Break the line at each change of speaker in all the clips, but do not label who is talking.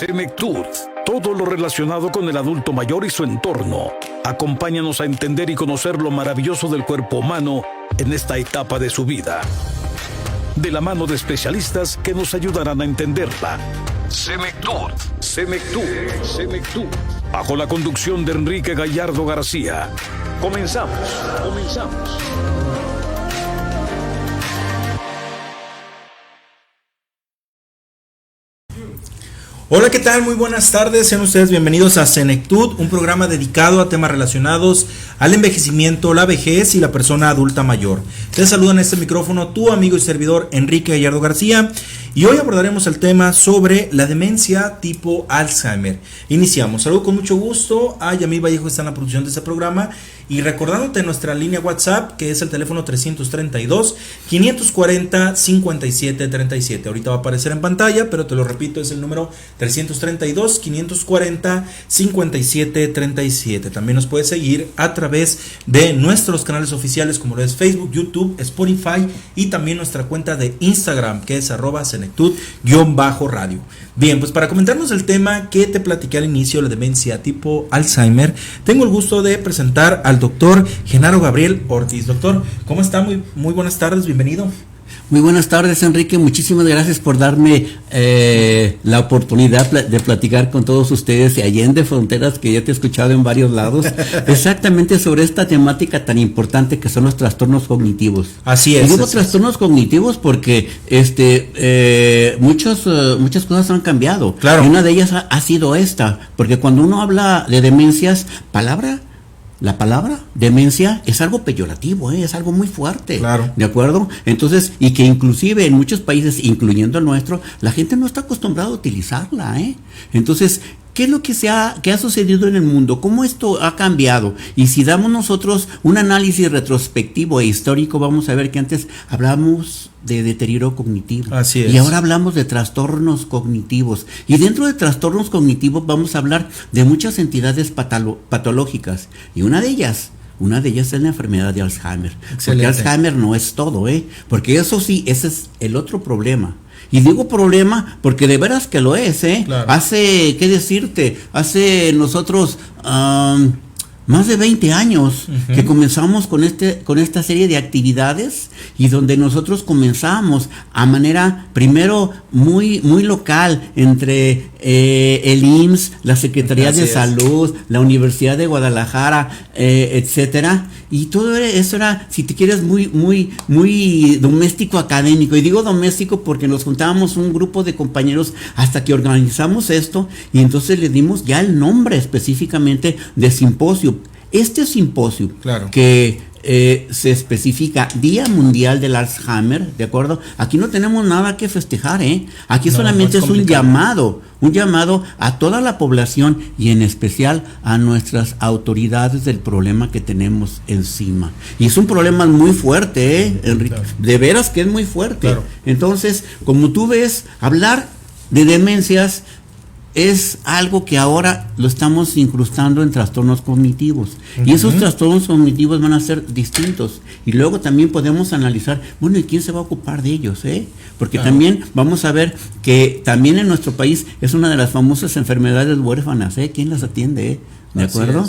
Senectud, todo lo relacionado con el adulto mayor y su entorno. Acompáñanos a entender y conocer lo maravilloso del cuerpo humano en esta etapa de su vida. De la mano de especialistas que nos ayudarán a entenderla. Senectud, Senectud, Senectud. Bajo la conducción de Enrique Gallardo García. Comenzamos.
Hola, ¿qué tal? Muy buenas tardes, sean ustedes bienvenidos a Senectud, un programa dedicado a temas relacionados al envejecimiento, la vejez y la persona adulta mayor. Te saluda en este micrófono tu amigo y servidor Enrique Gallardo García y hoy abordaremos el tema sobre la demencia tipo Alzheimer. Iniciamos. Saludo con mucho gusto a Yamil Vallejo, que está en la producción de este programa, y recordándote nuestra línea WhatsApp, que es el teléfono 332-540-5737. Ahorita va a aparecer en pantalla, pero te lo repito, es el número 332-540-5737. También nos puedes seguir a través de nuestros canales oficiales como lo es Facebook, YouTube, Spotify y también nuestra cuenta de Instagram, que es @senectud_radio. Bien, pues para comentarnos el tema que te platiqué al inicio, la demencia tipo Alzheimer, tengo el gusto de presentar al doctor Genaro Gabriel Ortiz. Doctor, ¿cómo está? Muy buenas tardes, bienvenido.
Muy buenas tardes, Enrique, muchísimas gracias por darme la oportunidad de platicar con todos ustedes y allende fronteras, que ya te he escuchado en varios lados, exactamente sobre esta temática tan importante que son los trastornos cognitivos.
Así es.
Y digo trastornos cognitivos porque muchas cosas han cambiado.
Claro.
Y una de ellas ha sido esta, porque cuando uno habla de demencias, la palabra demencia es algo peyorativo, es algo muy fuerte.
Claro.
¿De acuerdo? Entonces, y que inclusive en muchos países, incluyendo el nuestro, la gente no está acostumbrada a utilizarla, Entonces, ¿qué es lo que ha sucedido en el mundo? ¿Cómo esto ha cambiado? Y si damos nosotros un análisis retrospectivo e histórico, vamos a ver que antes hablábamos de deterioro cognitivo.
Así es.
Y ahora hablamos de trastornos cognitivos. Y dentro de trastornos cognitivos vamos a hablar de muchas entidades patológicas. Y una de ellas es la enfermedad de Alzheimer.
Excelente.
Porque Alzheimer no es todo, Porque eso sí, ese es el otro problema. Y digo problema porque de veras que lo es,
Claro.
Hace nosotros más de 20 años que comenzamos con esta serie de actividades, y donde nosotros comenzamos a manera primero muy local entre el IMSS, la Secretaría de Salud, la Universidad de Guadalajara, etcétera, y todo eso era, si te quieres, muy doméstico académico. Y digo doméstico porque nos juntábamos un grupo de compañeros hasta que organizamos esto, y entonces le dimos ya el nombre específicamente de simposio. Este simposio, claro, que se especifica Día Mundial del Alzheimer, ¿de acuerdo? Aquí no tenemos nada que festejar, Aquí solamente es un llamado a toda la población y en especial a nuestras autoridades del problema que tenemos encima. Y es un problema muy fuerte, Enrique. Claro. De veras que es muy fuerte. Claro. Entonces, como tú ves, hablar de demencias es algo que ahora lo estamos incrustando en trastornos cognitivos. Y esos trastornos cognitivos van a ser distintos. Y luego también podemos analizar, bueno, ¿y quién se va a ocupar de ellos? Porque también vamos a ver que también en nuestro país es una de las famosas enfermedades huérfanas, ¿Quién las atiende? ¿De acuerdo?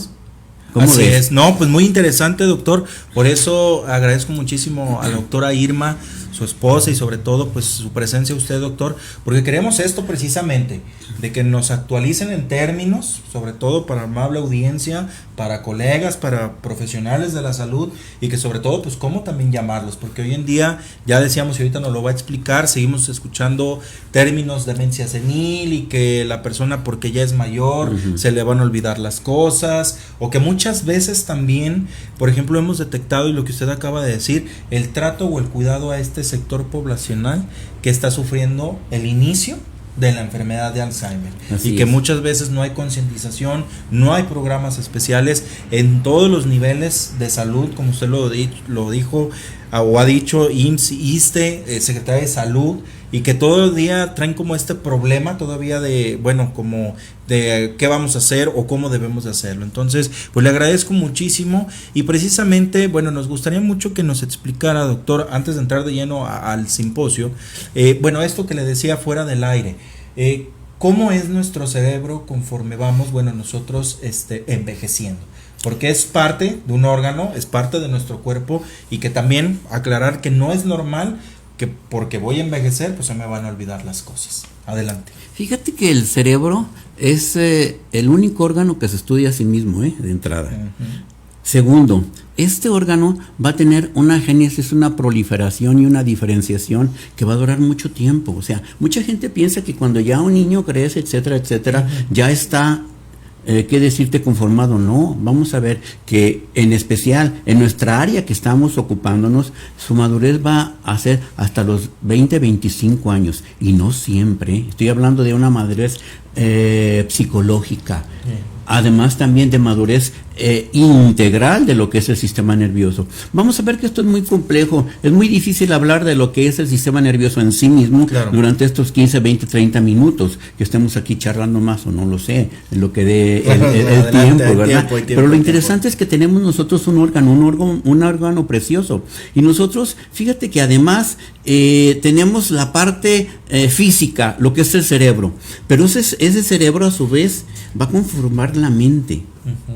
Así es. No, pues muy interesante, doctor. Por eso agradezco muchísimo a la doctora Irma, su esposa, y sobre todo pues su presencia usted, doctor, porque queremos esto precisamente, de que nos actualicen en términos, sobre todo para amable audiencia, para colegas, para profesionales de la salud, y que sobre todo pues cómo también llamarlos, porque hoy en día, ya decíamos y ahorita nos lo va a explicar, seguimos escuchando términos de demencia senil, y que la persona porque ya es mayor se le van a olvidar las cosas, o que muchas veces también, por ejemplo, hemos detectado, y lo que usted acaba de decir, el trato o el cuidado a este sector poblacional que está sufriendo el inicio de la enfermedad de Alzheimer. Así y que muchas veces no hay concientización, no hay programas especiales en todos los niveles de salud, como usted lo dijo o ha dicho, IMSS, ISSSTE, Secretaría de Salud, y que todo el día traen como este problema todavía de, bueno, como de qué vamos a hacer o cómo debemos de hacerlo. Entonces, pues le agradezco muchísimo, y precisamente, bueno, nos gustaría mucho que nos explicara, doctor, antes de entrar de lleno al simposio, bueno, esto que le decía fuera del aire, ¿cómo es nuestro cerebro conforme vamos, bueno, nosotros envejeciendo? Porque es parte de un órgano, es parte de nuestro cuerpo, y que también aclarar que no es normal que porque voy a envejecer, pues se me van a olvidar las cosas. Adelante.
Fíjate que el cerebro es el único órgano que se estudia a sí mismo, de entrada.
Uh-huh.
Segundo, este órgano va a tener una génesis, una proliferación y una diferenciación que va a durar mucho tiempo. O sea, mucha gente piensa que cuando ya un niño crece, etcétera, etcétera, ya está, ¿qué decirte? Conformado. No, vamos a ver que en especial en nuestra área que estamos ocupándonos, su madurez va a ser hasta los 20, 25 años. Y no siempre, estoy hablando de una madurez psicológica. Además también de madurez integral de lo que es el sistema nervioso. Vamos a ver que esto es muy complejo, es muy difícil hablar de lo que es el sistema nervioso en sí mismo, claro, durante estos 15, 20, 30 minutos que estemos aquí charlando más, o no lo sé, en lo que dé el tiempo, ¿verdad? Pero lo interesante es que tenemos nosotros un órgano precioso, y nosotros, fíjate que además tenemos la parte física, lo que es el cerebro, pero ese cerebro a su vez va a conformar la mente. Uh-huh.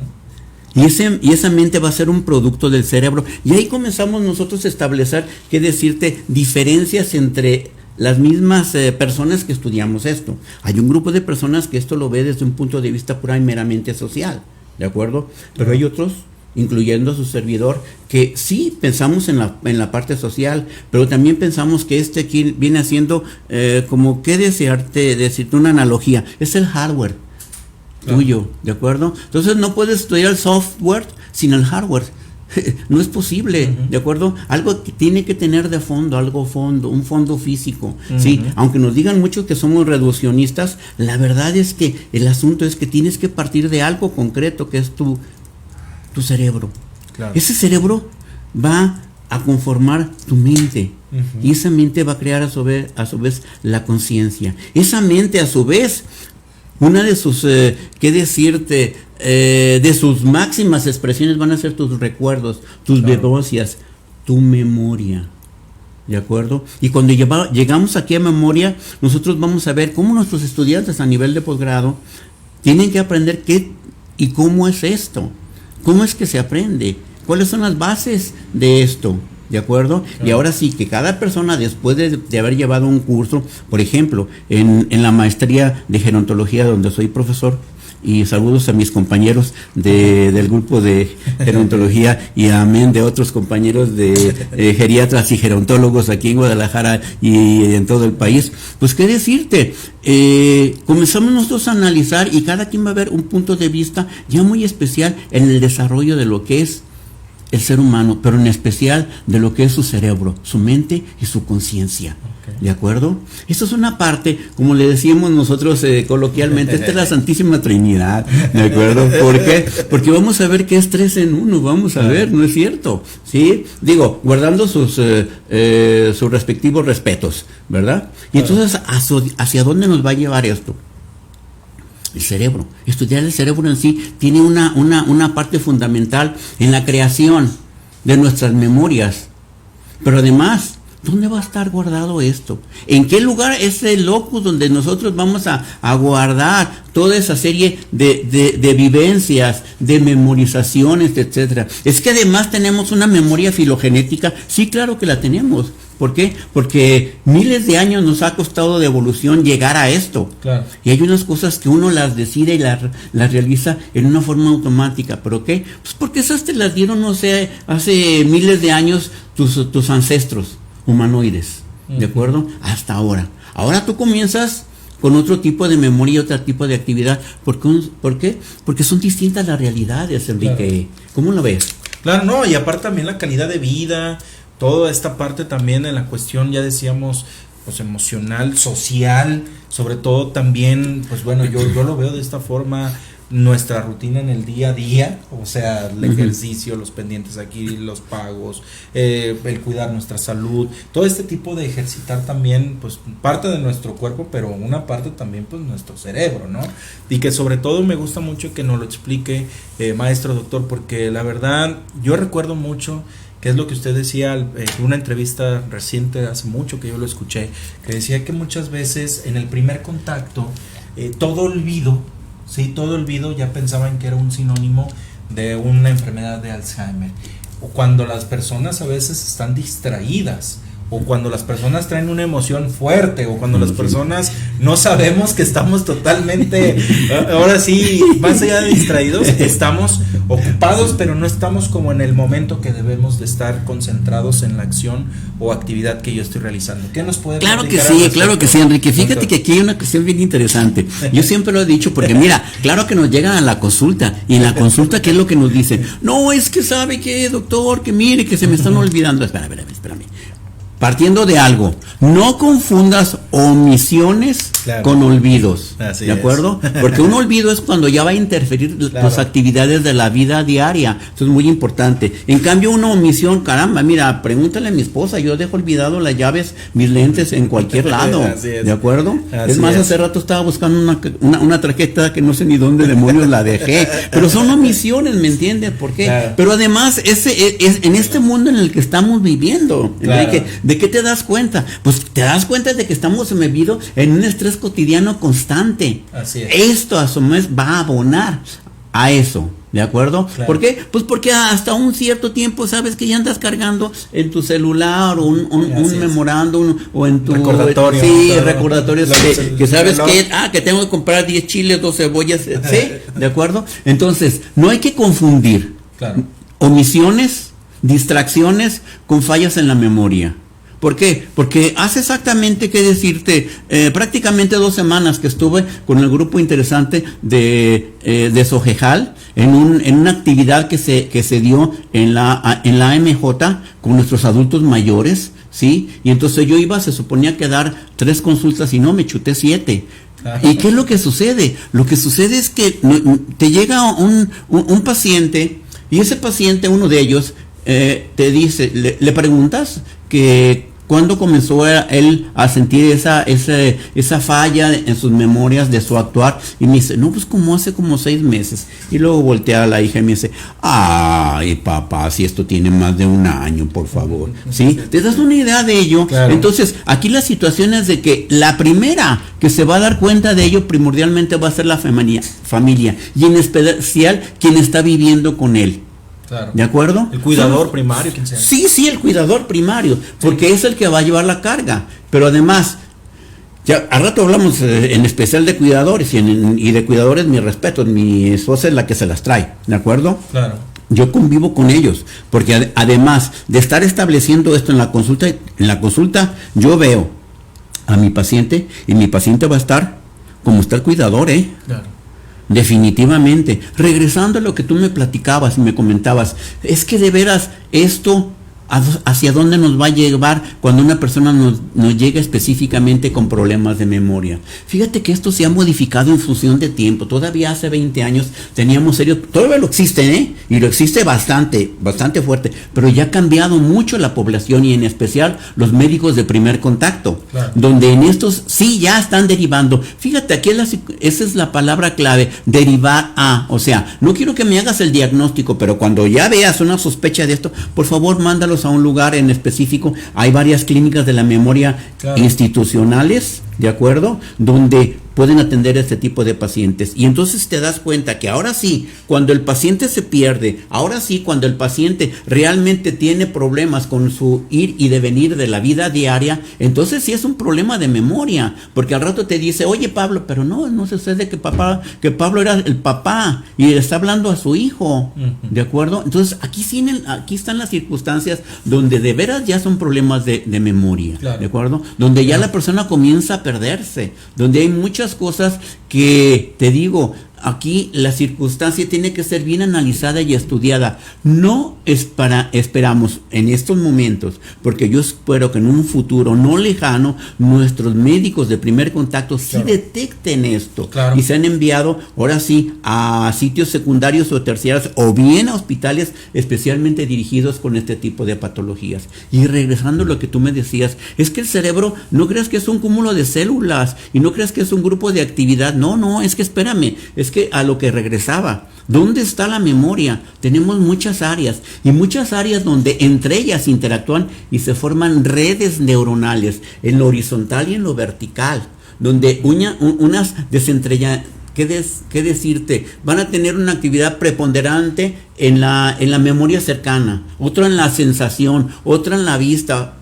Y esa mente va a ser un producto del cerebro. Y ahí comenzamos nosotros a establecer, qué decirte, diferencias entre las mismas personas que estudiamos esto. Hay un grupo de personas que esto lo ve desde un punto de vista pura y meramente social, ¿de acuerdo? Pero hay otros, incluyendo a su servidor, que sí pensamos en la parte social, pero también pensamos que aquí viene haciendo como que decirte una analogía, es el hardware tuyo, ¿de acuerdo? Entonces no puedes estudiar el software sin el hardware. No es posible, uh-huh, ¿de acuerdo? Algo que tiene que tener de fondo, un fondo físico, uh-huh, ¿sí? Aunque nos digan mucho que somos reduccionistas, la verdad es que el asunto es que tienes que partir de algo concreto, que es tu cerebro. Claro. Ese cerebro va a conformar tu mente, uh-huh, y esa mente va a crear a su vez la conciencia. Esa mente a su vez, una de sus, de sus máximas expresiones van a ser tus recuerdos, tus vivencias, tu memoria, ¿de acuerdo? Y cuando llegamos aquí a memoria, nosotros vamos a ver cómo nuestros estudiantes a nivel de posgrado tienen que aprender qué y cómo es esto, cómo es que se aprende, cuáles son las bases de esto, ¿de acuerdo? Claro. Y ahora sí, que cada persona, después de haber llevado un curso, por ejemplo, en la maestría de gerontología, donde soy profesor, y saludos a mis compañeros del grupo de gerontología, y amén de otros compañeros de geriatras y gerontólogos aquí en Guadalajara y en todo el país, pues qué decirte, comenzamos nosotros a analizar, y cada quien va a ver un punto de vista ya muy especial en el desarrollo de lo que es el ser humano, pero en especial de lo que es su cerebro, su mente y su conciencia. Okay. ¿De acuerdo? Esto es una parte, como le decíamos nosotros coloquialmente, esta es la Santísima Trinidad. ¿De acuerdo? ¿Por qué? Porque vamos a ver que es 3 en 1, vamos a ver, ¿no es cierto? ¿Sí? Digo, guardando sus respectivos respetos, ¿verdad? Y entonces, ¿hacia dónde nos va a llevar esto? El cerebro. Estudiar el cerebro en sí tiene una parte fundamental en la creación de nuestras memorias. Pero además, ¿dónde va a estar guardado esto? ¿En qué lugar es el locus donde nosotros vamos a guardar toda esa serie de vivencias, de memorizaciones, etcétera? Es que además tenemos una memoria filogenética. Sí, claro que la tenemos. ¿Por qué? Porque miles de años nos ha costado de evolución llegar a esto. Claro. Y hay unas cosas que uno las decide y las realiza en una forma automática. ¿Pero qué? Pues porque esas te las dieron, no sé, hace miles de años tus ancestros humanoides. Uh-huh. ¿De acuerdo? Hasta ahora. Ahora tú comienzas con otro tipo de memoria, otro tipo de actividad. ¿Por qué? Porque son distintas las realidades, Enrique. Claro. ¿Cómo lo ves?
Claro, no, y aparte también la calidad de vida, toda esta parte también en la cuestión, ya decíamos, pues emocional, social, sobre todo también, pues bueno, yo lo veo de esta forma, nuestra rutina en el día a día, o sea, el ejercicio, los pendientes aquí, los pagos, el cuidar nuestra salud, todo este tipo de ejercitar también, pues parte de nuestro cuerpo, pero una parte también, pues nuestro cerebro, ¿no? Y que sobre todo me gusta mucho que nos lo explique, maestro, doctor, porque la verdad, yo recuerdo mucho, que es lo que usted decía en una entrevista reciente, hace mucho que yo lo escuché, que decía que muchas veces en el primer contacto todo olvido, sí, todo olvido ya pensaban que era un sinónimo de una enfermedad de Alzheimer. O cuando las personas a veces están distraídas, o cuando las personas traen una emoción fuerte, o cuando las personas no sabemos que estamos totalmente, ahora sí, más allá de distraídos, estamos ocupados, pero no estamos como en el momento que debemos de estar concentrados en la acción o actividad que yo estoy realizando. ¿Qué nos puede
Claro que sí, Enrique. Fíjate que aquí hay una cuestión bien interesante. Yo siempre lo he dicho porque mira, claro que nos llegan a la consulta, y en la consulta, ¿qué es lo que nos dicen? No, es que sabe que, doctor, que mire, que se me están olvidando. Espérame. Partiendo de algo, no confundas omisiones con olvidos.
Así
¿de acuerdo? Porque un olvido es cuando ya va a interferir tus actividades de la vida diaria. Eso es muy importante. En cambio, una omisión, caramba, mira, pregúntale a mi esposa, yo dejo olvidado las llaves, mis lentes en cualquier lado. ¿De acuerdo? Es más, hace rato estaba buscando una tarjeta que no sé ni dónde demonios la dejé. Pero son omisiones, ¿me entiendes? ¿Por qué? Claro. Pero además, es en este mundo en el que estamos viviendo, Enrique, ¿de qué te das cuenta? Pues te das cuenta de que estamos embebidos en un estrés cotidiano constante.
Así es.
Esto a su vez va a abonar a eso, ¿de acuerdo?
Claro.
¿Por qué? Pues porque hasta un cierto tiempo sabes que ya andas cargando en tu celular un memorándum o en tu
recordatorio.
Sí, recordatorios que sabes que tengo que comprar 10 chiles, 2 cebollas, ¿sí? ¿De acuerdo? Entonces, no hay que confundir omisiones, distracciones con fallas en la memoria. ¿Por qué? Porque hace exactamente que decirte, prácticamente 2 semanas que estuve con el grupo interesante de Sojejal en una actividad que se dio en la AMJ con nuestros adultos mayores, ¿sí? Y entonces yo se suponía que dar 3 consultas y no, me chuté 7. ¿Y qué es lo que sucede? Lo que sucede es que te llega un paciente, y ese paciente, uno de ellos, te dice, le preguntas que cuándo comenzó él a sentir esa falla en sus memorias de su actuar, y me dice, no, pues como hace como 6 meses, y luego voltea a la hija y me dice, ay papá, si esto tiene más de 1 año, por favor, ¿sí? ¿Te das una idea de ello? Claro. Entonces, aquí la situación es de que la primera que se va a dar cuenta de ello primordialmente va a ser la familia, y en especial quien está viviendo con él.
Claro.
¿De acuerdo?
El cuidador primario, quien sea.
Sí, el cuidador primario, porque es el que va a llevar la carga. Pero además, ya al rato hablamos en especial de cuidadores, y de cuidadores, mi respeto, mi esposa es la que se las trae, ¿de acuerdo?
Claro.
Yo convivo con ellos, porque además de estar estableciendo esto en la consulta, yo veo a mi paciente, y mi paciente va a estar como está el cuidador,
Claro.
Definitivamente. Regresando a lo que tú me platicabas y me comentabas, es que de veras esto hacia dónde nos va a llevar cuando una persona nos llega específicamente con problemas de memoria. Fíjate que esto se ha modificado en función de tiempo. Todavía hace 20 años teníamos todavía lo existe, y lo existe bastante fuerte, pero ya ha cambiado mucho la población, y en especial los médicos de primer contacto, claro, donde en estos sí ya están derivando. Fíjate, aquí esa es la palabra clave, derivar a, o sea, no quiero que me hagas el diagnóstico, pero cuando ya veas una sospecha de esto, por favor, mándalo a un lugar en específico. Hay varias clínicas de la memoria, claro, institucionales, ¿de acuerdo?, donde pueden atender a este tipo de pacientes. Y entonces te das cuenta que ahora sí, cuando el paciente se pierde, ahora sí, cuando el paciente realmente tiene problemas con su ir y devenir de la vida diaria, entonces sí es un problema de memoria, porque al rato te dice, oye Pablo, pero no sucede que Pablo era el papá y le está hablando a su hijo, ¿de acuerdo? Entonces aquí están las circunstancias donde de veras ya son problemas de memoria, claro, ¿de acuerdo? Donde ya la persona comienza a perderse, donde hay muchas cosas que, te digo, aquí la circunstancia tiene que ser bien analizada y estudiada. No esperamos en estos momentos, porque yo espero que en un futuro no lejano nuestros médicos de primer contacto sí, claro, detecten esto, claro, y se han enviado ahora sí a sitios secundarios o terciarios, o bien a hospitales especialmente dirigidos con este tipo de patologías. Y regresando a lo que tú me decías, es que el cerebro, no creas que es un cúmulo de células, y no creas que es un grupo de actividad, no, es que espérame, es que a lo que regresaba, ¿dónde está la memoria? Tenemos muchas áreas, y muchas áreas donde entre ellas interactúan y se forman redes neuronales en lo horizontal y en lo vertical, donde unas ¿qué decirte? Van a tener una actividad preponderante en la memoria cercana, otra en la sensación, otra en la vista.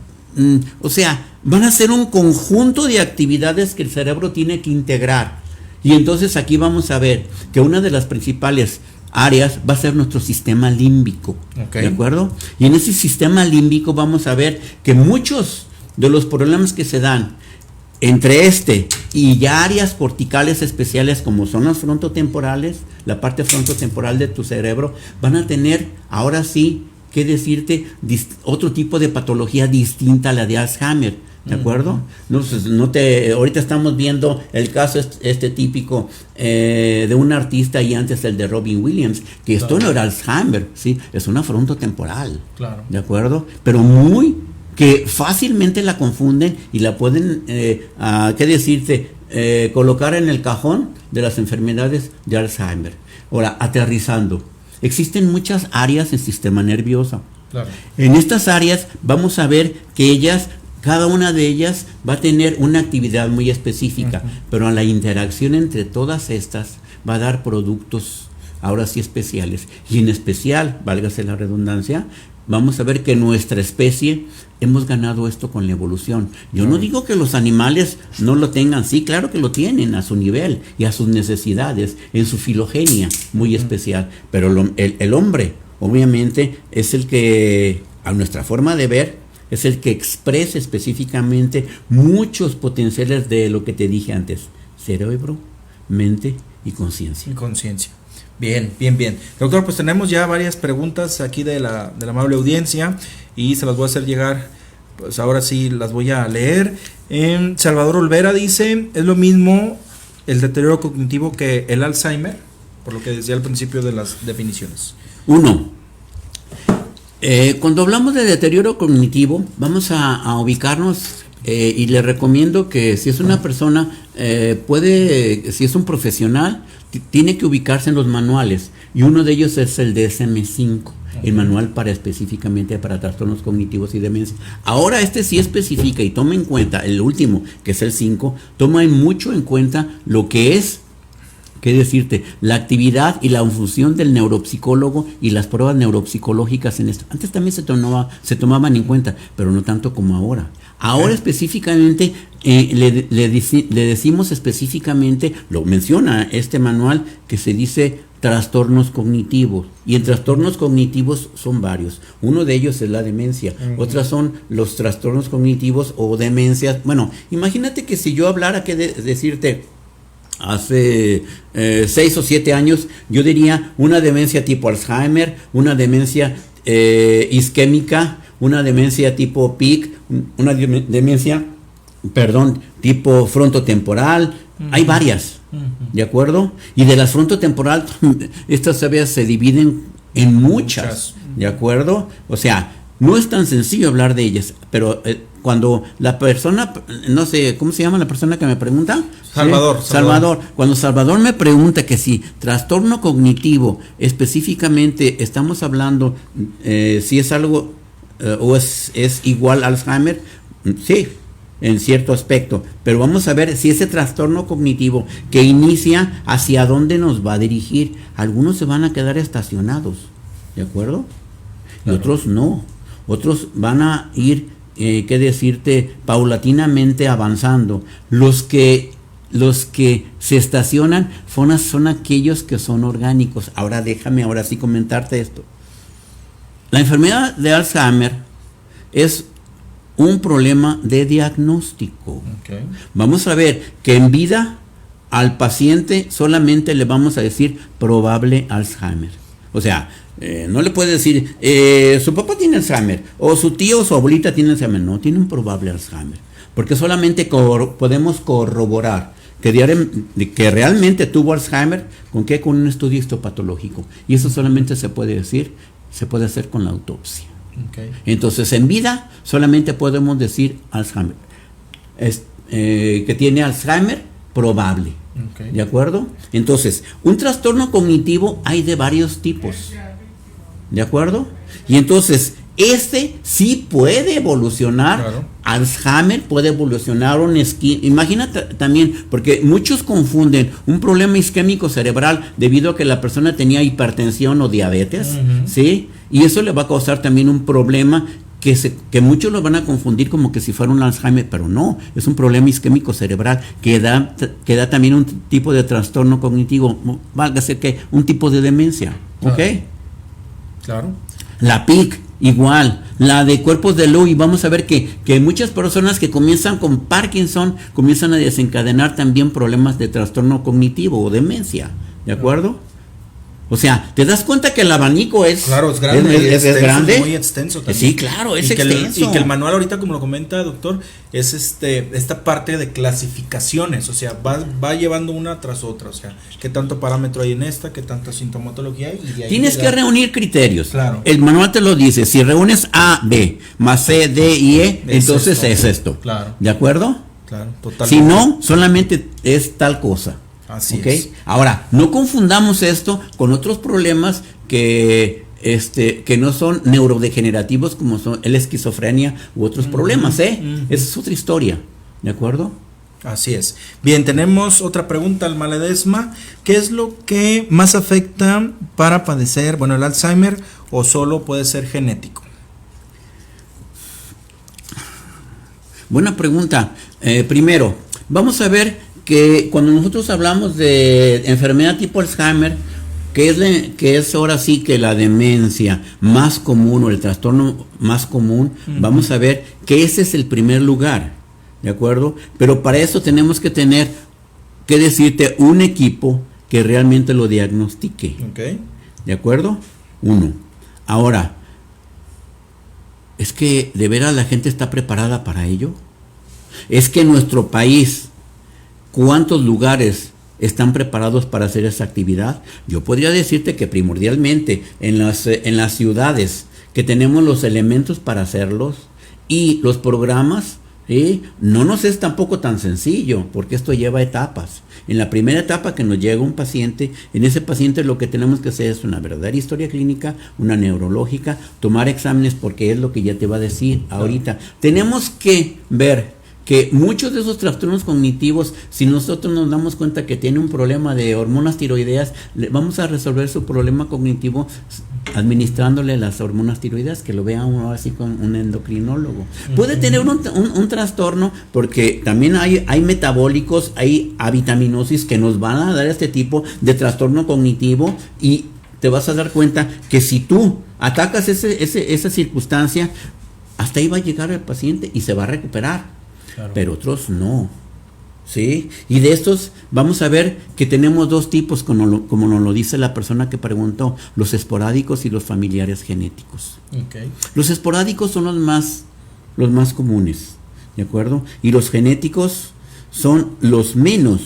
O sea, van a ser un conjunto de actividades que el cerebro tiene que integrar. Y entonces aquí vamos a ver que una de las principales áreas va a ser nuestro sistema límbico. ¿De acuerdo? Y en ese sistema límbico vamos a ver que muchos de los problemas que se dan entre y ya áreas corticales especiales como son las frontotemporales, la parte frontotemporal de tu cerebro, van a tener ahora sí que decirte otro tipo de patología distinta a la de Alzheimer. ¿De acuerdo? Ahorita estamos viendo el caso típico de un artista y antes el de Robin Williams, que esto no era Alzheimer, ¿sí? Es una frontotemporal. Claro. ¿De acuerdo? Pero que fácilmente la confunden y la pueden, colocar en el cajón de las enfermedades de Alzheimer. Ahora, aterrizando, existen muchas áreas en sistema nervioso. Claro. En estas áreas vamos a ver que cada una de ellas va a tener una actividad muy específica, pero la interacción entre todas estas va a dar productos ahora sí especiales. Y en especial, válgase la redundancia, vamos a ver que nuestra especie hemos ganado esto con la evolución. Yo no digo que los animales no lo tengan, sí, claro que lo tienen a su nivel y a sus necesidades, en su filogenia muy especial, pero el hombre obviamente es el que, a nuestra forma de ver, es el que expresa específicamente muchos potenciales de lo que te dije antes: cerebro, mente y conciencia.
Bien. Doctor, pues tenemos ya varias preguntas aquí de la amable audiencia y se las voy a hacer llegar, pues ahora sí las voy a leer. Salvador Olvera dice: ¿es lo mismo el deterioro cognitivo que el Alzheimer? Por lo que decía al principio de las definiciones.
Cuando hablamos de deterioro cognitivo, vamos a ubicarnos y le recomiendo que si es una persona, si es un profesional, tiene que ubicarse en los manuales, y uno de ellos es el DSM-5, el manual específicamente para trastornos cognitivos y demencia. Ahora sí especifica y toma en cuenta, el último, que es el 5, toma mucho en cuenta lo que es, la actividad y la función del neuropsicólogo y las pruebas neuropsicológicas en esto. Antes también se tomaban en cuenta, pero no tanto como ahora. Ahora específicamente le decimos específicamente, lo menciona este manual, que se dice trastornos cognitivos. Y en trastornos cognitivos son varios. Uno de ellos es la demencia. Otras son los trastornos cognitivos o demencias. Bueno, imagínate que si yo hablara decirte hace 6 o 7 años, yo diría una demencia tipo Alzheimer, una demencia isquémica, una demencia tipo PIC, una demencia, tipo frontotemporal. Hay varias, ¿de acuerdo? Y de las frontotemporal, estas se dividen en muchas, ¿de acuerdo? O sea, no es tan sencillo hablar de ellas, pero cuando la persona, no sé, ¿cómo se llama la persona que me pregunta? Salvador. Cuando Salvador me pregunta que si trastorno cognitivo específicamente estamos hablando, si es algo o es igual a Alzheimer, sí, en cierto aspecto, pero vamos a ver si ese trastorno cognitivo que inicia, hacia dónde nos va a dirigir. Algunos se van a quedar estacionados, ¿de acuerdo? Y otros no. Otros van a ir, paulatinamente avanzando. Los que se estacionan son aquellos que son orgánicos. Déjame sí comentarte esto. La enfermedad de Alzheimer es un problema de diagnóstico. Vamos a ver que en vida al paciente solamente le vamos a decir probable Alzheimer. O sea, no le puede decir su papá tiene Alzheimer, o su tío o su abuelita tiene Alzheimer. No, tiene un probable Alzheimer, porque solamente podemos corroborar que realmente tuvo Alzheimer con un estudio histopatológico, y eso solamente se puede hacer con la autopsia. Entonces en vida solamente podemos decir Alzheimer, que tiene Alzheimer probable. ¿De acuerdo? Entonces, un trastorno cognitivo hay de varios tipos. ¿De acuerdo? Y entonces, sí puede evolucionar Alzheimer puede evolucionar imagínate también, porque muchos confunden un problema isquémico cerebral debido a que la persona tenía hipertensión o diabetes, ¿sí? Y eso le va a causar también un problema que muchos lo van a confundir como que si fuera un Alzheimer, pero no, es un problema isquémico cerebral que da también un tipo de trastorno cognitivo, válgase que un tipo de demencia, ¿ok?
Claro.
La PIC, igual, la de cuerpos de Lewy, vamos a ver que muchas personas que comienzan con Parkinson comienzan a desencadenar también problemas de trastorno cognitivo o demencia, ¿de acuerdo? O sea, ¿te das cuenta que el abanico es,
claro, es grande?
¿Es grande?
Muy extenso también.
Sí, claro, es extenso.
Y que el manual ahorita, como lo comenta el doctor, es esta parte de clasificaciones, o sea, va llevando una tras otra, o sea, qué tanto parámetro hay en esta, qué tanta sintomatología hay. Y de ahí
tienes que reunir criterios.
Claro.
El manual te lo dice, si reúnes A, B, más C, D y E, entonces es esto.
Claro.
¿De acuerdo?
Claro, totalmente.
Si no, solamente es tal cosa.
Así
¿Okay?
es.
Ahora, no confundamos esto con otros problemas que no son neurodegenerativos como son la esquizofrenia u otros problemas, Esa es otra historia, ¿de acuerdo?
Así es. Bien, tenemos otra pregunta al Maledesma. ¿Qué es lo que más afecta para padecer, el Alzheimer, o solo puede ser genético?
Buena pregunta. Primero, vamos a ver que cuando nosotros hablamos de enfermedad tipo Alzheimer, que es ahora sí que la demencia más común o el trastorno más común, vamos a ver que ese es el primer lugar, ¿de acuerdo? Pero para eso tenemos que tener que decirte un equipo que realmente lo diagnostique,
Okay.
¿de acuerdo? Uno. Ahora, ¿es que de veras la gente está preparada para ello? Es que en nuestro país, ¿cuántos lugares están preparados para hacer esa actividad? Yo podría decirte que primordialmente en las ciudades que tenemos los elementos para hacerlos y los programas, ¿sí? No nos es tampoco tan sencillo, porque esto lleva etapas. En la primera etapa que nos llega un paciente, en ese paciente lo que tenemos que hacer es una verdadera historia clínica, una neurológica, tomar exámenes, porque es lo que ya te va a decir ahorita. Tenemos que ver que muchos de esos trastornos cognitivos, si nosotros nos damos cuenta que tiene un problema de hormonas tiroideas, vamos a resolver su problema cognitivo administrándole las hormonas tiroideas, que lo vea uno así con un endocrinólogo. Puede tener un trastorno, porque también hay metabólicos, hay avitaminosis que nos van a dar este tipo de trastorno cognitivo, y te vas a dar cuenta que si tú atacas esa circunstancia, hasta ahí va a llegar el paciente y se va a recuperar. Claro. Pero otros no, ¿sí? Y de estos vamos a ver que tenemos dos tipos, como nos lo dice la persona que preguntó: los esporádicos y los familiares genéticos.
Okay.
Los esporádicos son los más comunes, ¿de acuerdo? Y los genéticos son los menos,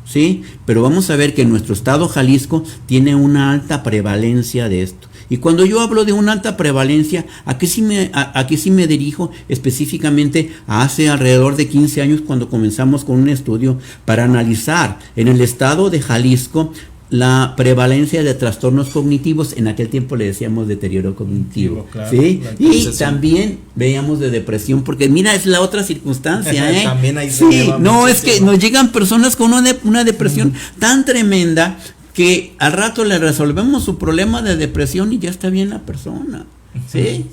¿sí? Pero vamos a ver que nuestro estado Jalisco tiene una alta prevalencia de esto. Y cuando yo hablo de una alta prevalencia, aquí sí me dirijo específicamente a hace alrededor de 15 años, cuando comenzamos con un estudio para analizar en el estado de Jalisco la prevalencia de trastornos cognitivos. En aquel tiempo le decíamos deterioro cognitivo,
claro,
¿sí? Y también veíamos de depresión, porque mira, es la otra circunstancia, ¿eh?
También ahí
sí, no, es que nos llegan personas con una depresión tan tremenda que al rato le resolvemos su problema de depresión y ya está bien la persona, ¿sí?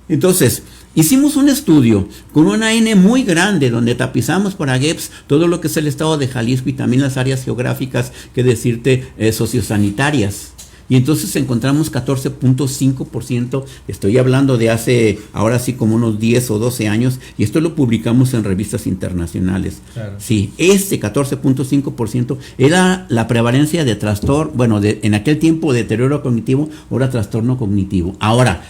Entonces, hicimos un estudio con una N muy grande, donde tapizamos para GEPS todo lo que es el estado de Jalisco y también las áreas geográficas, que decirte sociosanitarias. Y entonces encontramos 14.5%, estoy hablando de hace, ahora sí, como unos 10 o 12 años, y esto lo publicamos en revistas internacionales.
Claro.
Sí, este 14.5% era la prevalencia de trastorno, en aquel tiempo deterioro cognitivo, ahora trastorno cognitivo. Ahora,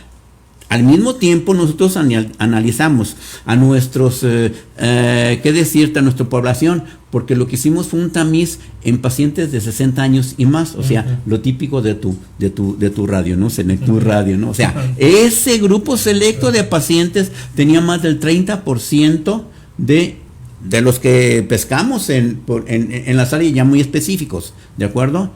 al mismo tiempo nosotros analizamos a nuestros, a nuestra población, porque lo que hicimos fue un tamiz en pacientes de 60 años y más, o sea, lo típico de tu radio, ¿no? Selectur Radio, ¿no? O sea, ese grupo selecto de pacientes tenía más del 30% de los que pescamos en las áreas ya muy específicos, ¿de acuerdo?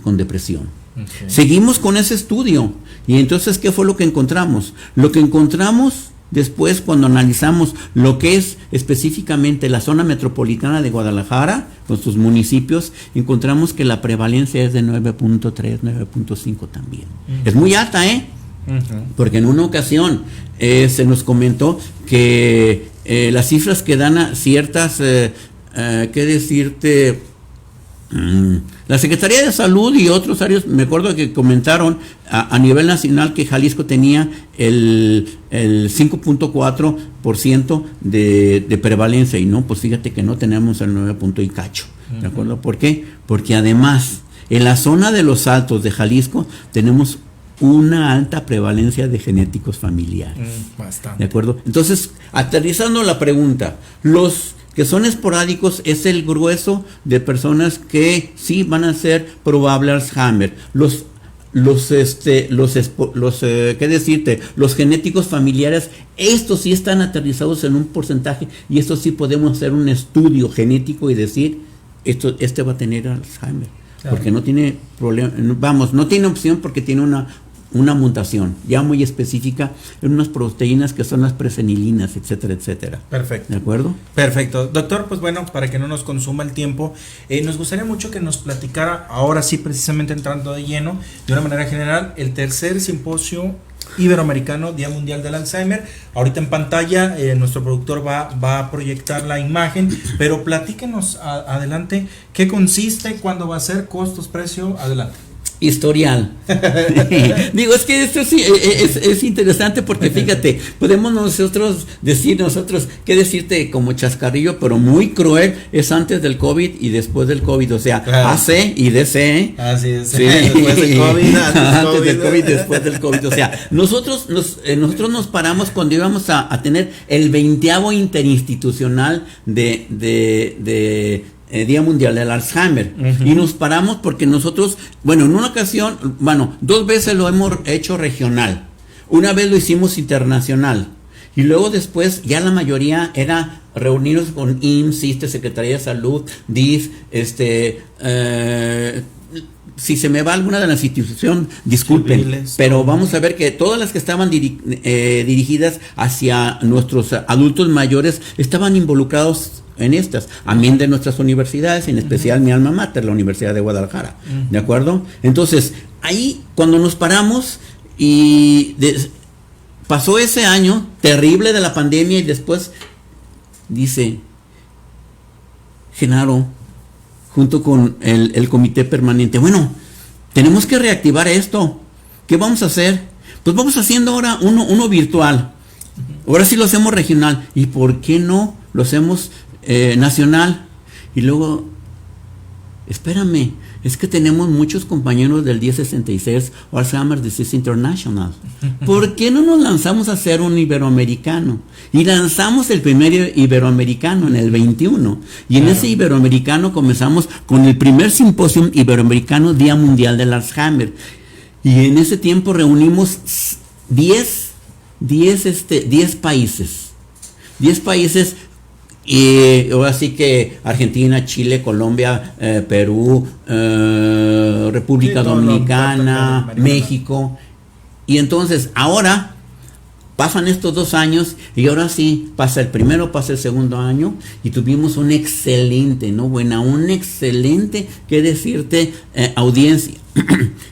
Con depresión. Okay. Seguimos con ese estudio, y entonces, ¿qué fue lo que encontramos? Lo que encontramos después, cuando analizamos lo que es específicamente la zona metropolitana de Guadalajara, con sus municipios, encontramos que la prevalencia es de 9.3, 9.5 también. Es muy alta, porque en una ocasión se nos comentó que las cifras que dan a ciertas, la Secretaría de Salud y otros áreas, me acuerdo que comentaron a nivel nacional que Jalisco tenía el 5.4% de prevalencia, y no, pues fíjate que no tenemos el 9 punto y cacho, ¿de acuerdo? ¿Por qué? Porque además, en la zona de los Altos de Jalisco tenemos una alta prevalencia de genéticos familiares.
Bastante.
¿De acuerdo? Entonces, aterrizando la pregunta, los que son esporádicos es el grueso de personas que sí van a ser probable Alzheimer. Los genéticos familiares, estos sí están aterrizados en un porcentaje, y estos sí podemos hacer un estudio genético y decir, este va a tener Alzheimer. Claro. Porque no tiene problema, no tiene opción, porque tiene una mutación ya muy específica en unas proteínas que son las presenilinas, etcétera, etcétera.
Perfecto.
¿De acuerdo?
Perfecto. Doctor, pues bueno, para que no nos consuma el tiempo, nos gustaría mucho que nos platicara, ahora sí, precisamente entrando de lleno, de una manera general, el tercer simposio iberoamericano, Día Mundial del Alzheimer. Ahorita en pantalla nuestro productor va a proyectar la imagen, pero platíquenos adelante qué consiste, cuándo va a ser, costos, precio, adelante.
Historial. Digo, es que esto sí es interesante, porque fíjate, podemos nosotros qué decirte como chascarrillo, pero muy cruel, es antes del COVID y después del COVID, o sea, claro. AC y DC.
Así es.
Sí.
Después del COVID,
antes del COVID, después del COVID, o sea, nosotros nos paramos cuando íbamos a tener el 20º interinstitucional de Día Mundial del Alzheimer, y nos paramos porque nosotros, en una ocasión, 2 veces lo hemos hecho regional, una vez lo hicimos internacional, y luego después ya la mayoría era reunirnos con IMSS, Secretaría de Salud, DIF, si se me va alguna de las instituciones, disculpen, civiles, pero vamos a ver que todas las que estaban dirigidas hacia nuestros adultos mayores estaban involucrados en estas, amén de nuestras universidades, en especial mi alma mater, la Universidad de Guadalajara, ¿de acuerdo? Entonces, ahí cuando nos paramos y pasó ese año terrible de la pandemia, y después dice Genaro, junto con el comité permanente, tenemos que reactivar esto, ¿qué vamos a hacer? Pues vamos haciendo ahora uno virtual, ahora sí lo hacemos regional, ¿y por qué no lo hacemos nacional? Y luego, espérame, es que tenemos muchos compañeros del 1066 Alzheimer's Disease International. ¿Por qué no nos lanzamos a hacer un iberoamericano? Y lanzamos el primer iberoamericano en el 21. Y en ese iberoamericano comenzamos con el primer simposio iberoamericano Día Mundial del Alzheimer. Y en ese tiempo reunimos 10 países. 10 países. Y ahora sí que Argentina, Chile, Colombia, Perú, República Dominicana, México. Y entonces ahora pasan estos 2 años, y ahora sí pasa el primero, pasa el segundo año, y tuvimos un excelente, qué decirte, audiencia.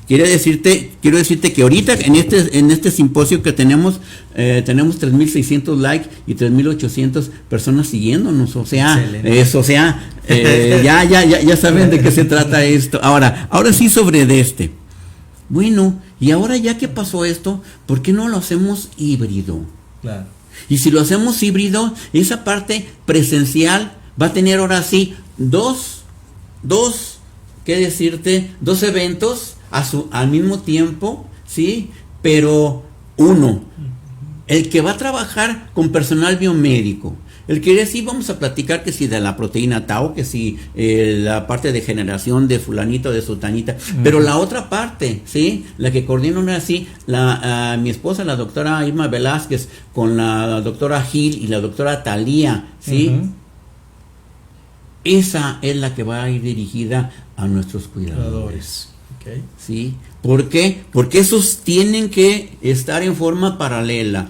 Quiero decirte que ahorita en este simposio que tenemos 3.600 likes y 3.800 personas siguiéndonos, o sea, ya saben de qué se trata esto. Ahora sí sobre y ahora ya que pasó esto, ¿por qué no lo hacemos híbrido?
Claro.
Y si lo hacemos híbrido, esa parte presencial va a tener ahora sí dos eventos al mismo tiempo, ¿sí? Pero el que va a trabajar con personal biomédico, el que sí vamos a platicar que si de la proteína tau, que si la parte de generación de fulanito, de sultanita, pero la otra parte, ¿sí? La que coordina ahora sí, mi esposa, la doctora Irma Velázquez, con la doctora Gil y la doctora Talía, ¿sí? Esa es la que va a ir dirigida a nuestros cuidadores.
Okay.
¿Sí? ¿Por qué? Porque esos tienen que estar en forma paralela.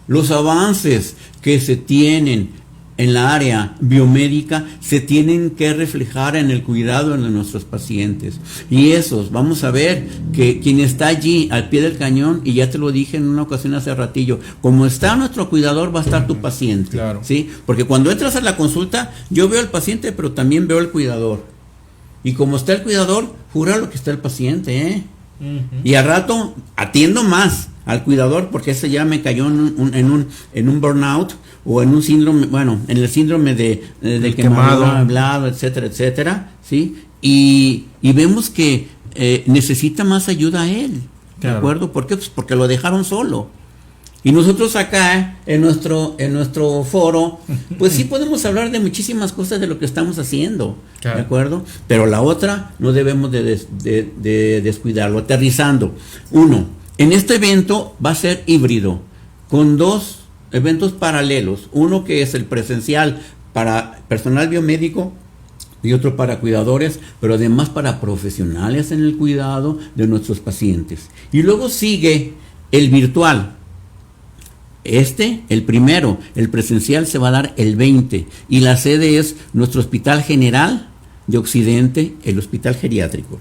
los avances que se tienen en la área biomédica se tienen que reflejar en el cuidado de nuestros pacientes. Y esos, vamos a ver que quien está allí al pie del cañón, y ya te lo dije en una ocasión hace ratillo, como está nuestro cuidador, va a estar tu paciente.
Claro.
¿Sí? Porque cuando entras a la consulta, yo veo al paciente, pero también veo al cuidador. Y como está el cuidador, jura lo que está el paciente, ¿eh? Y al rato atiendo más al cuidador, porque ese ya me cayó en un burnout, o en un síndrome, bueno, en el síndrome de quemado, hablado, etcétera, etcétera, ¿sí? Y vemos que necesita más ayuda a él,
claro.
¿De acuerdo? ¿Por qué? Pues porque lo dejaron solo. Y nosotros acá, en nuestro foro, pues sí podemos hablar de muchísimas cosas de lo que estamos haciendo, claro. ¿De acuerdo? Pero la otra no debemos de descuidarlo. Aterrizando. Uno, en este evento va a ser híbrido, con dos eventos paralelos. Uno que es el presencial para personal biomédico y otro para cuidadores, pero además para profesionales en el cuidado de nuestros pacientes. Y luego sigue el virtual. El primero, el presencial se va a dar el 20 y la sede es nuestro Hospital General de Occidente, el Hospital Geriátrico.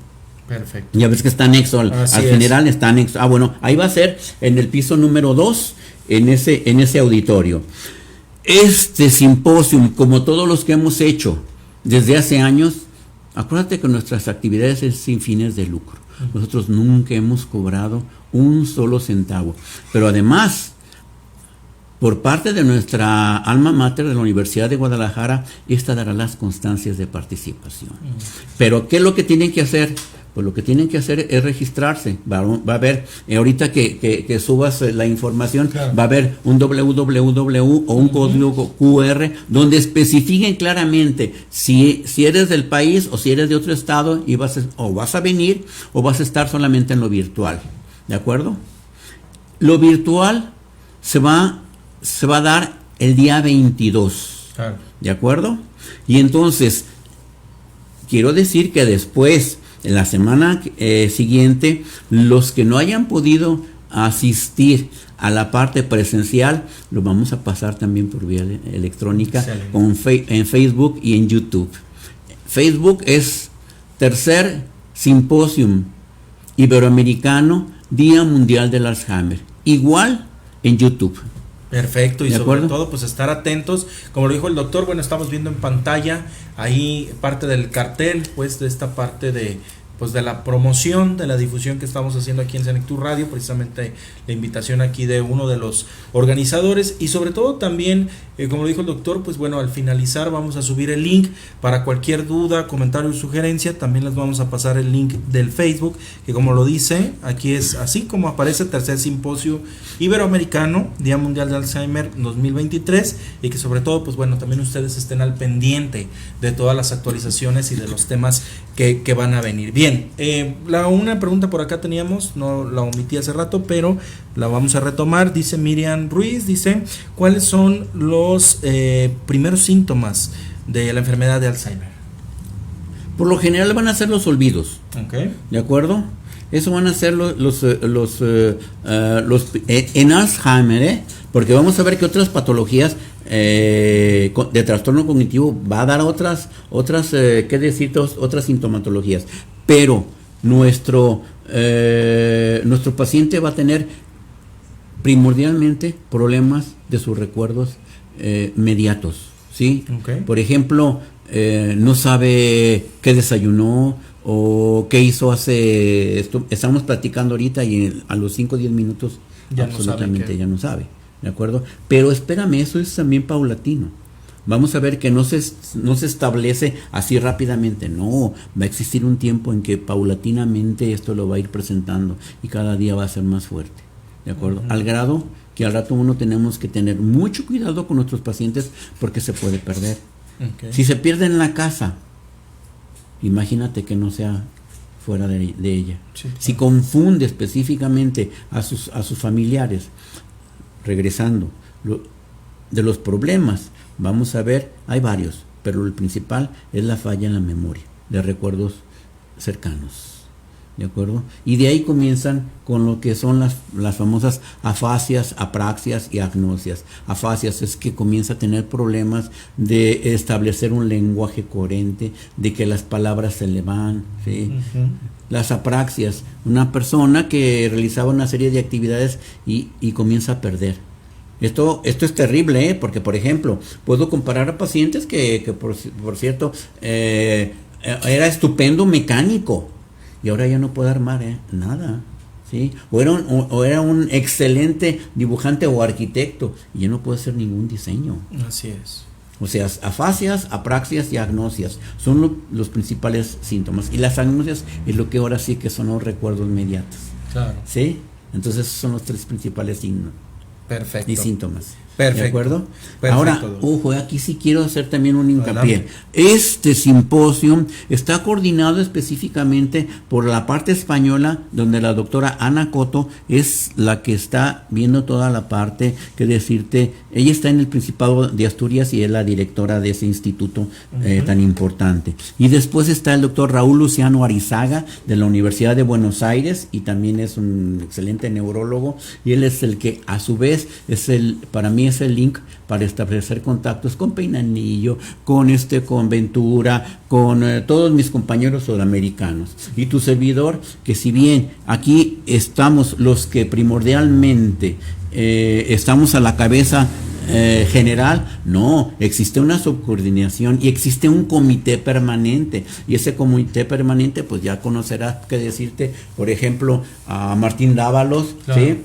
Perfecto.
Ya ves que está anexo al general, está anexo. Bueno, ahí va a ser en el piso número 2, en ese auditorio. Este simposio, como todos los que hemos hecho desde hace años, acuérdate que nuestras actividades es sin fines de lucro. Nosotros nunca hemos cobrado un solo centavo. Pero además, por parte de nuestra alma mater de la Universidad de Guadalajara, esta dará las constancias de participación. Pero ¿qué es lo que tienen que hacer? Pues lo que tienen que hacer es registrarse. Va a haber, ahorita que subas la información, claro. Va a haber un www o un código QR donde especifiquen claramente si eres del país o si eres de otro estado y vas a venir o vas a estar solamente en lo virtual. ¿De acuerdo? Lo virtual se va a dar el día 22. Claro. ¿De acuerdo? Y entonces, quiero decir que después, en la semana siguiente, los que no hayan podido asistir a la parte presencial, lo vamos a pasar también por vía electrónica en Facebook y en YouTube. Facebook es tercer simposium iberoamericano Día Mundial del Alzheimer. Igual en YouTube.
Perfecto, y sobre todo pues estar atentos, como lo dijo el doctor. Bueno, estamos viendo en pantalla ahí parte del cartel, pues de esta parte de la promoción, de la difusión que estamos haciendo aquí en Senectud Radio, precisamente la invitación aquí de uno de los organizadores, y sobre todo también, como lo dijo el doctor, pues bueno, al finalizar vamos a subir el link para cualquier duda, comentario o sugerencia. También les vamos a pasar el link del Facebook, que como lo dice, aquí es así como aparece: tercer simposio iberoamericano, Día Mundial de Alzheimer 2023, y que sobre todo, pues bueno, también ustedes estén al pendiente de todas las actualizaciones y de los temas que van a venir. Bien, una pregunta por acá teníamos, no la omití hace rato, pero la vamos a retomar. Dice Miriam Ruiz, dice: ¿cuáles son los primeros síntomas de la enfermedad de Alzheimer?
Por lo general van a ser los olvidos.
Okay.
¿De acuerdo? Eso van a ser los en Alzheimer, porque vamos a ver que otras patologías de trastorno cognitivo va a dar otras sintomatologías, pero nuestro paciente va a tener primordialmente problemas de sus recuerdos mediatos, ¿sí? Okay. Por ejemplo, no sabe qué desayunó o qué hizo estamos platicando ahorita, y a los 5 o 10 minutos ya absolutamente ya no sabe. ¿De acuerdo? Pero espérame, eso es también paulatino. Vamos a ver que no se establece así rápidamente. No, va a existir un tiempo en que paulatinamente esto lo va a ir presentando y cada día va a ser más fuerte. ¿De acuerdo? Al grado que al rato tenemos que tener mucho cuidado con nuestros pacientes, porque se puede perder. Okay. Si se pierde en la casa, imagínate que no sea fuera de ella. Sí, claro. Si confunde específicamente a sus familiares. Regresando, de los problemas, vamos a ver, hay varios, pero el principal es la falla en la memoria de recuerdos cercanos. ¿de acuerdo? Y de ahí comienzan con lo que son las famosas afasias, apraxias y agnosias. Afasias es que comienza a tener problemas de establecer un lenguaje coherente, de que las palabras se le van, ¿sí? Las apraxias, una persona que realizaba una serie de actividades y comienza a perder. Esto es terrible, porque por ejemplo, puedo comparar a pacientes que por cierto, era estupendo mecánico y ahora ya no puede armar nada, ¿sí? O era un excelente dibujante o arquitecto y ya no puede hacer ningún diseño.
Así es.
O sea, afasias, apraxias y agnosias son los principales síntomas. Y las agnosias es lo que ahora sí que son los recuerdos inmediatos.
Claro.
¿Sí? Entonces esos son los 3 principales signos.
Perfecto.
Y síntomas.
Perfecto.
¿De acuerdo?
Perfecto.
Ahora, ojo, aquí sí quiero hacer también un hincapié.
Adelante.
Este simposio está coordinado específicamente por la parte española, donde la doctora Ana Coto es la que está viendo toda la parte, que decirte, ella está en el Principado de Asturias y es la directora de ese instituto tan importante. Y después está el doctor Raúl Luciano Arizaga, de la Universidad de Buenos Aires, y también es un excelente neurólogo, y él es el que a su vez para mí es el link para establecer contactos con Peinanillo, con Ventura, con todos mis compañeros sudamericanos. Y tu servidor, que si bien aquí estamos los que primordialmente estamos a la cabeza general, no, existe una subcoordinación y existe un comité permanente, y ese comité permanente pues ya conocerá qué decirte, por ejemplo, a Martín Dávalos, claro. ¿Sí?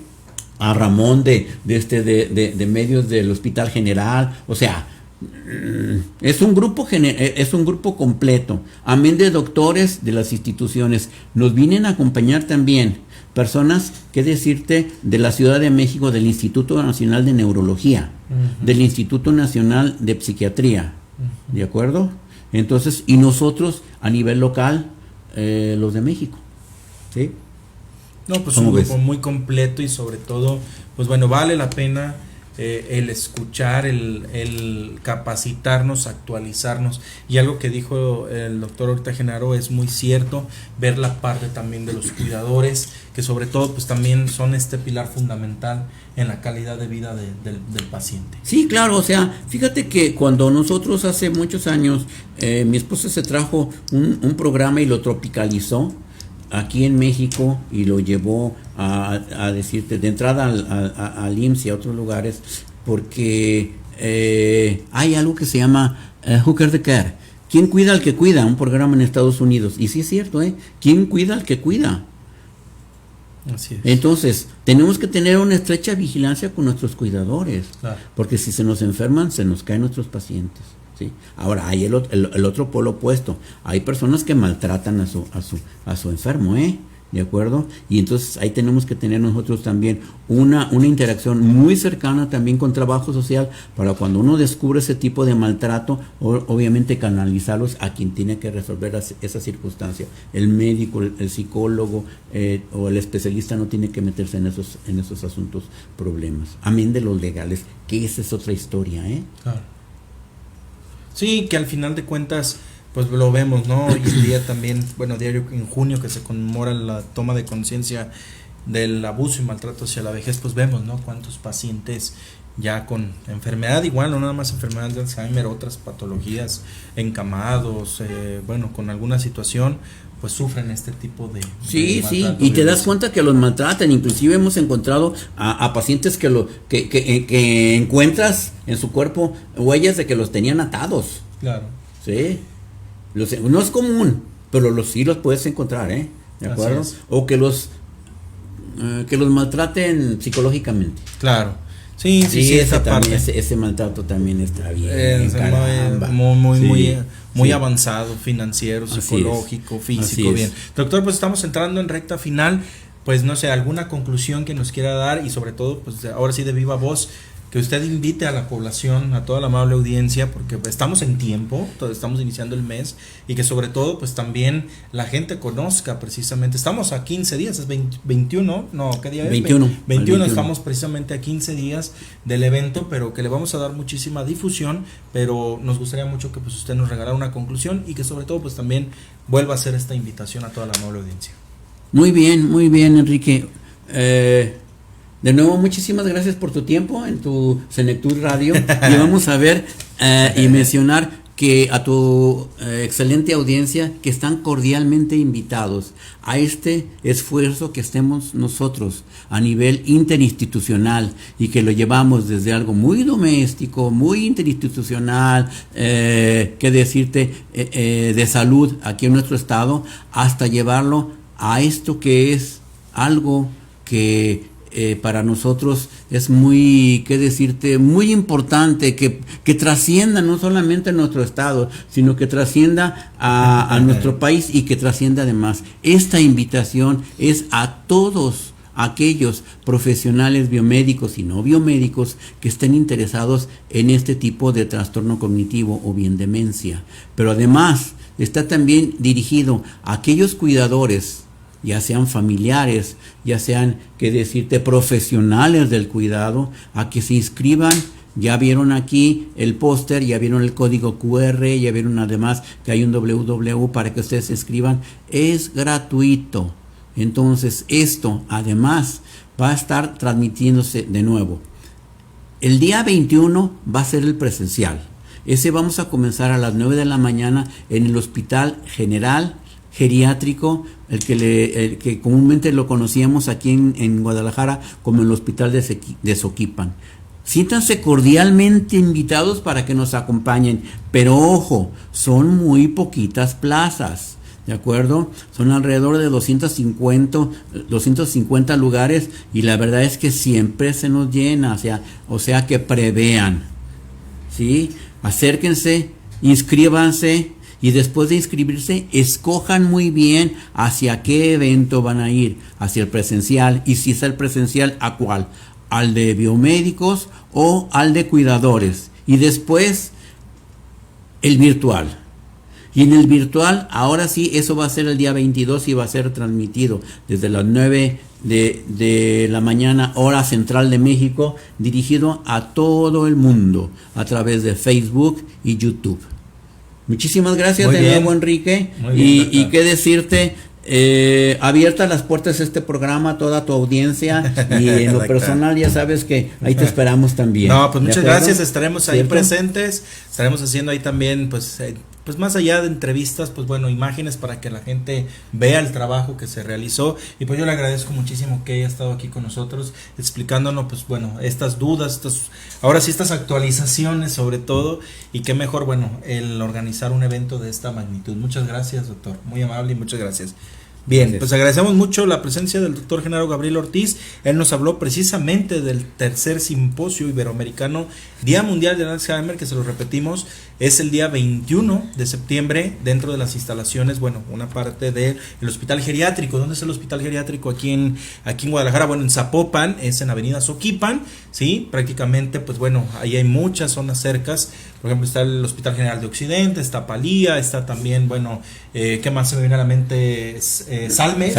A Ramón de medios del Hospital General, o sea, es un grupo completo, amén de doctores de las instituciones. Nos vienen a acompañar también personas, qué decirte, de la Ciudad de México, del Instituto Nacional de Neurología, del Instituto Nacional de Psiquiatría, ¿de acuerdo? Entonces, y nosotros a nivel local, los de México, ¿sí?
No, pues un grupo muy completo y sobre todo, pues bueno, vale la pena el escuchar, el capacitarnos, actualizarnos. Y algo que dijo el doctor ahorita Genaro es muy cierto, ver la parte también de los cuidadores, que sobre todo pues también son este pilar fundamental en la calidad de vida del paciente.
Sí, claro, o sea, fíjate que cuando nosotros hace muchos años, mi esposa se trajo un programa y lo tropicalizó aquí en México y lo llevó a decirte de entrada al IMSS y a otros lugares, porque hay algo que se llama Who Cares the Care. ¿Quién cuida al que cuida? Un programa en Estados Unidos. Y sí es cierto, ¿quién cuida al que cuida?
Así es.
Entonces, tenemos que tener una estrecha vigilancia con nuestros cuidadores, claro. Porque si se nos enferman, se nos caen nuestros pacientes. ¿Sí? Ahora hay el otro polo opuesto, hay personas que maltratan a su enfermo, ¿de acuerdo? Y entonces ahí tenemos que tener nosotros también una interacción muy cercana también con trabajo social, para cuando uno descubre ese tipo de maltrato, obviamente canalizarlos a quien tiene que resolver esa circunstancia. El médico, el psicólogo o el especialista no tiene que meterse en esos asuntos, problemas, amén de los legales, que esa es otra historia,
Claro. Sí, que al final de cuentas, pues lo vemos, ¿no? Hoy en día también, bueno, diario en junio que se conmemora la toma de conciencia del abuso y maltrato hacia la vejez, pues vemos, ¿no? Cuántos pacientes ya con enfermedad igual, no nada más enfermedad de Alzheimer, otras patologías, encamados, bueno, con alguna situación, pues sufren este tipo de
y te das cuenta que los maltratan. Inclusive hemos encontrado a pacientes que encuentras en su cuerpo huellas de que los tenían atados.
Claro.
Sí. No es común, pero sí los puedes encontrar, ¿de acuerdo? O que los maltraten psicológicamente.
Claro. Sí,
esa parte. Ese maltrato también está bien.
Muy avanzado, financiero, psicológico, físico, bien. Doctor, pues estamos entrando en recta final, pues no sé, alguna conclusión que nos quiera dar y sobre todo, pues ahora sí de viva voz, que usted invite a la población, a toda la amable audiencia, porque pues, estamos en tiempo, estamos iniciando el mes, y que sobre todo pues también la gente conozca precisamente, estamos a 15 días, es 21, no, ¿qué día es? 21, estamos precisamente a 15 días del evento, pero que le vamos a dar muchísima difusión, pero nos gustaría mucho que pues usted nos regalara una conclusión y que sobre todo pues también vuelva a hacer esta invitación a toda la amable audiencia.
Muy bien, Enrique. De nuevo, muchísimas gracias por tu tiempo en tu Senectud Radio. Y vamos a ver y mencionar que a tu excelente audiencia, que están cordialmente invitados a este esfuerzo que estemos nosotros a nivel interinstitucional y que lo llevamos desde algo muy doméstico, muy interinstitucional, de salud aquí en nuestro estado, hasta llevarlo a esto que es algo que para nosotros es muy importante, que trascienda no solamente a nuestro estado, sino que trascienda a nuestro país y que trascienda además. Esta invitación es a todos aquellos profesionales biomédicos y no biomédicos que estén interesados en este tipo de trastorno cognitivo o bien demencia. Pero además está también dirigido a aquellos cuidadores, ya sean familiares, ya sean, profesionales del cuidado, a que se inscriban. Ya vieron aquí el póster, ya vieron el código QR, ya vieron además que hay un www para que ustedes se inscriban. Es gratuito. Entonces, esto además va a estar transmitiéndose de nuevo. El día 21 va a ser el presencial. Ese vamos a comenzar a las 9 de la mañana en el Hospital General Geriátrico, el que comúnmente lo conocíamos aquí en Guadalajara como el Hospital de Soquipan. Siéntanse cordialmente invitados para que nos acompañen, pero ojo, son muy poquitas plazas, ¿de acuerdo? Son alrededor de 250 lugares y la verdad es que siempre se nos llena, o sea que prevean, ¿sí? Acérquense, inscríbanse. Y después de inscribirse, escojan muy bien hacia qué evento van a ir, hacia el presencial, y si es el presencial, ¿a cuál? ¿Al de biomédicos o al de cuidadores? Y después, el virtual. Y en el virtual, ahora sí, eso va a ser el día 22 y va a ser transmitido desde las 9 de la mañana, hora central de México, dirigido a todo el mundo a través de Facebook y YouTube. Muchísimas gracias de nuevo, Enrique. Y qué decirte, abiertas las puertas de este programa a toda tu audiencia y en lo personal ya sabes que ahí te esperamos también.
No, pues muchas gracias, estaremos ahí presentes, estaremos haciendo ahí también pues más allá de entrevistas, pues bueno, imágenes para que la gente vea el trabajo que se realizó y pues yo le agradezco muchísimo que haya estado aquí con nosotros explicándonos pues bueno, estas dudas, ahora sí estas actualizaciones sobre todo y qué mejor bueno, el organizar un evento de esta magnitud. Muchas gracias, doctor, muy amable y muchas gracias. Bien, gracias. Pues agradecemos mucho la presencia del doctor Genaro Gabriel Ortiz. Él nos habló precisamente del tercer simposio iberoamericano Día Mundial del Alzheimer, que se lo repetimos, es el día 21 de septiembre dentro de las instalaciones, bueno, una parte del Hospital Geriátrico. ¿Dónde es el Hospital Geriátrico? Aquí en Guadalajara, bueno, en Zapopan, es en Avenida Soquipan, ¿sí? Prácticamente, pues bueno, ahí hay muchas zonas cercas. Por ejemplo, está el Hospital General de Occidente, está Palía, está también, bueno, ¿qué más se me viene a la mente? Salme,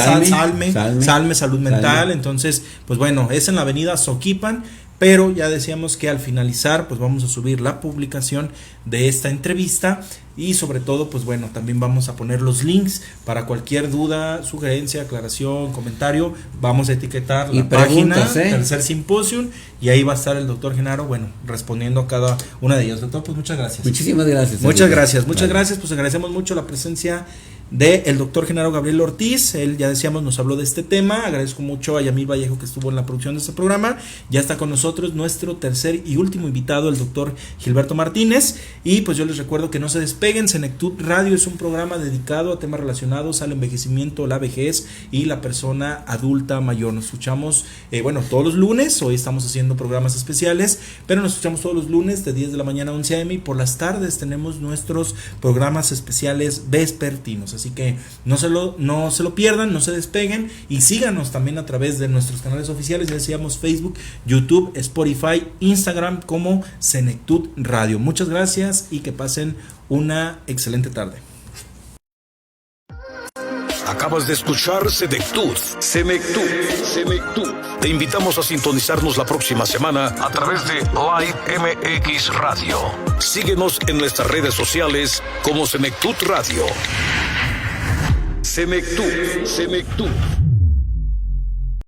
Salud Mental. Entonces, pues bueno, es en la Avenida Soquipan. Pero ya decíamos que al finalizar pues vamos a subir la publicación de esta entrevista y sobre todo pues bueno también vamos a poner los links para cualquier duda, sugerencia, aclaración, comentario. Vamos a etiquetar la página Tercer Simposium y ahí va a estar el doctor Genaro bueno respondiendo a cada una de ellas. Doctor, pues muchas gracias.
Muchísimas gracias.
Muchas gracias, pues agradecemos mucho la presencia de el doctor Genaro Gabriel Ortiz. Él, ya decíamos, nos habló de este tema. Agradezco mucho a Yamil Vallejo que estuvo en la producción de este programa. Ya está con nosotros nuestro tercer y último invitado, el doctor Gilberto Martínez. Y pues yo les recuerdo que no se despeguen. Senectud Radio es un programa dedicado a temas relacionados al envejecimiento, la vejez y la persona adulta mayor. Nos escuchamos todos los lunes. Hoy estamos haciendo programas especiales, pero nos escuchamos todos los lunes de 10 de la mañana a 11 a.m. y por las tardes tenemos nuestros programas especiales vespertinos. Así que no se lo pierdan, no se despeguen y síganos también a través de nuestros canales oficiales, ya decíamos Facebook, YouTube, Spotify, Instagram como Senectud Radio. Muchas gracias y que pasen una excelente tarde.
Acabas de escuchar Senectud. Te invitamos a sintonizarnos la próxima semana a través de Live MX Radio. Síguenos en nuestras redes sociales como Senectud Radio. Semectú.